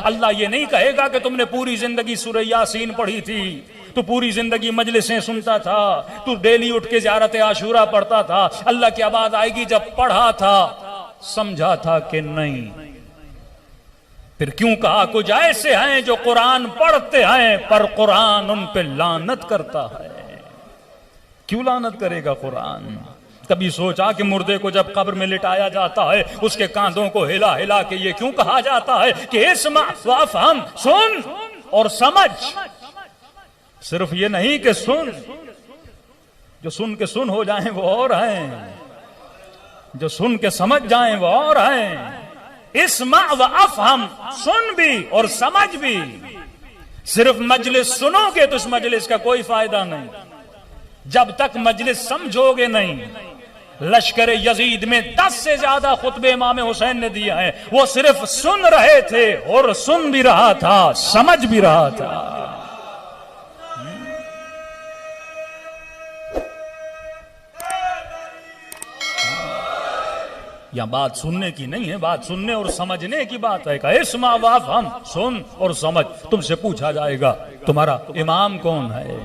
अल्लाह ये नहीं कहेगा कि तुमने पूरी जिंदगी सूरह यासीन पढ़ी थी, तू पूरी जिंदगी मजलिसें सुनता था, तू डेली उठ के ज़ियारत आशूरा पढ़ता था। अल्लाह की आवाज आएगी जब पढ़ा था समझा था कि नहीं। फिर क्यों कहा कुछ ऐसे हैं जो कुरान पढ़ते हैं पर कुरान उन पे लानत करता है। क्यों लानत करेगा कुरान? कभी सोचा कि मुर्दे को जब कब्र में लिटाया जाता है उसके कांधों को हिला हिला के ये क्यों कहा जाता है कि इस्मा वफ़हम, सुन और समझ। सिर्फ ये नहीं कि सुन, जो सुन के सुन हो जाएं वो और हैं, जो सुन के समझ जाएं वो और हैं। इस्मा व अफ़हम, सुन भी और समझ भी। सिर्फ मजलिस सुनोगे तो इस मजलिस का कोई फायदा नहीं, जब तक मजलिस समझोगे नहीं। लश्कर यजीद में 10 से ज्यादा खुतबे इमाम हुसैन ने दिया है, वो सिर्फ सुन रहे थे और सुन भी रहा था, समझ भी रहा था। यहां बात सुनने की नहीं है, बात सुनने और समझने की बात है। इस्मा वफ़हम, सुन और समझ। तुमसे पूछा जाएगा तुम्हारा इमाम कौन है,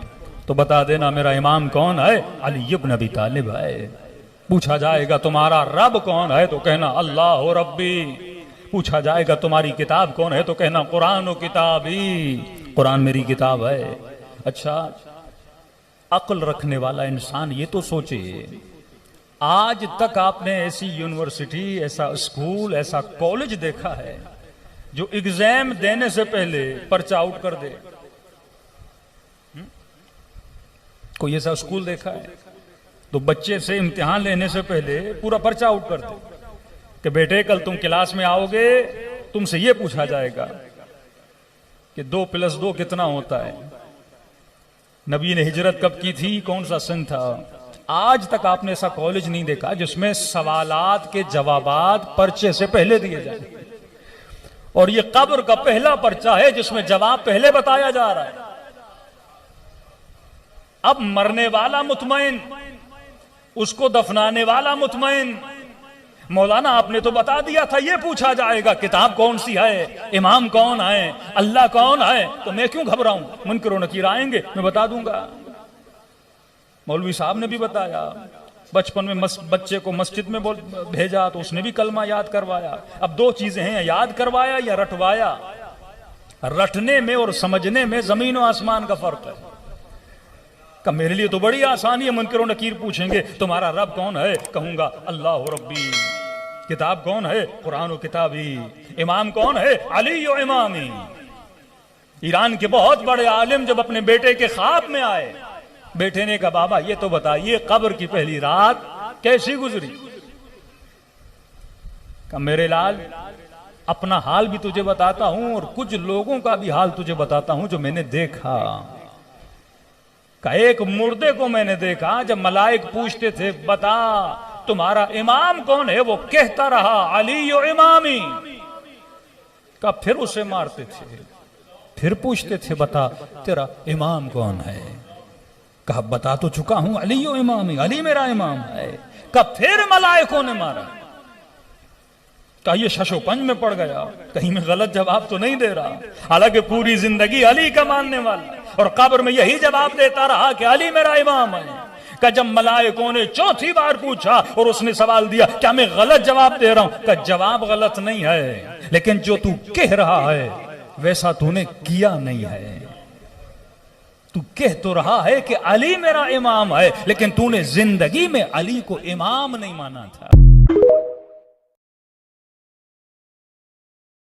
तो बता देना मेरा इमाम कौन है, अली इब्न अबी तालिब है। पूछा जाएगा तुम्हारा रब कौन है, तो कहना अल्लाह रब्बी। पूछा जाएगा तुम्हारी किताब कौन है, तो कहना कुरान व किताबी, कुरान मेरी किताब है। अच्छा, अक्ल रखने वाला इंसान ये तो सोचे, आज तक आपने ऐसी यूनिवर्सिटी, ऐसा स्कूल, ऐसा कॉलेज देखा है जो एग्जाम देने से पहले पर्चा आउट कर दे? कोई ऐसा स्कूल देखा है? तो बच्चे से इम्तिहान लेने से पहले पूरा पर्चा आउट कर दे कि बेटे कल तुम क्लास में आओगे, तुमसे यह पूछा जाएगा कि 2 + 2 कितना होता है, नबी ने हिजरत कब की थी, कौन सा सन था। आज तक आपने ऐसा कॉलेज नहीं देखा जिसमें सवालात के जवाबात पर्चे से पहले दिए जाए। और यह कब्र का पहला पर्चा है जिसमें जवाब पहले बताया जा रहा है। अब मरने वाला मुतमईन, उसको दफनाने वाला मुतमईन। मौलाना आपने तो बता दिया था ये पूछा जाएगा किताब कौन सी है, इमाम कौन है, अल्लाह कौन है, तो मैं क्यों घबराऊं? मुनकर व नकीर आएंगे, मैं बता दूंगा। मौलवी साहब ने भी बताया, बचपन में बच्चे को मस्जिद में भेजा तो उसने भी कलमा याद करवाया। अब 2 चीजें हैं, याद करवाया या रटवाया। रटने में और समझने में जमीन और आसमान का फर्क है। का मेरे लिए तो बड़ी आसानी है, मुनकर व नकीर पूछेंगे तुम्हारा रब कौन है, कहूंगा अल्लाह रब्बी। किताब कौन है, कुरान व किताबी। इमाम कौन है, अली व इमामी। ईरान के बहुत बड़े आलिम जब अपने बेटे के ख्वाब में आए, बेटे ने कहा बाबा ये तो बताइए कब्र की पहली रात कैसी गुजरी। कहा मेरे लाल अपना हाल भी तुझे बताता हूं और कुछ लोगों का भी हाल तुझे बताता हूं जो मैंने देखा। का एक मुर्दे को मैंने देखा, जब मलाइक पूछते थे बता तुम्हारा इमाम कौन है, वो कहता रहा अली व इमामी। का फिर उसे मारते थे, फिर पूछते थे बता तेरा इमाम कौन है। कहा बता तो चुका हूं अली व इमामी, अली मेरा इमाम है। का फिर मलाइकों ने मारा। का ये शशोपंज में पड़ गया, कहीं में गलत जवाब तो नहीं दे रहा, हालांकि पूरी जिंदगी अली का मानने वाला, और कब्र में यही जवाब देता रहा कि अली मेरा इमाम है। का जब मलाइकों ने 4थी बार पूछा और उसने सवाल दिया क्या मैं गलत जवाब दे रहा हूं, का जवाब गलत नहीं है, लेकिन जो तू कह रहा है वैसा तूने किया नहीं है। तू कह तो रहा है कि अली मेरा इमाम है, लेकिन तूने जिंदगी में अली को इमाम नहीं माना था।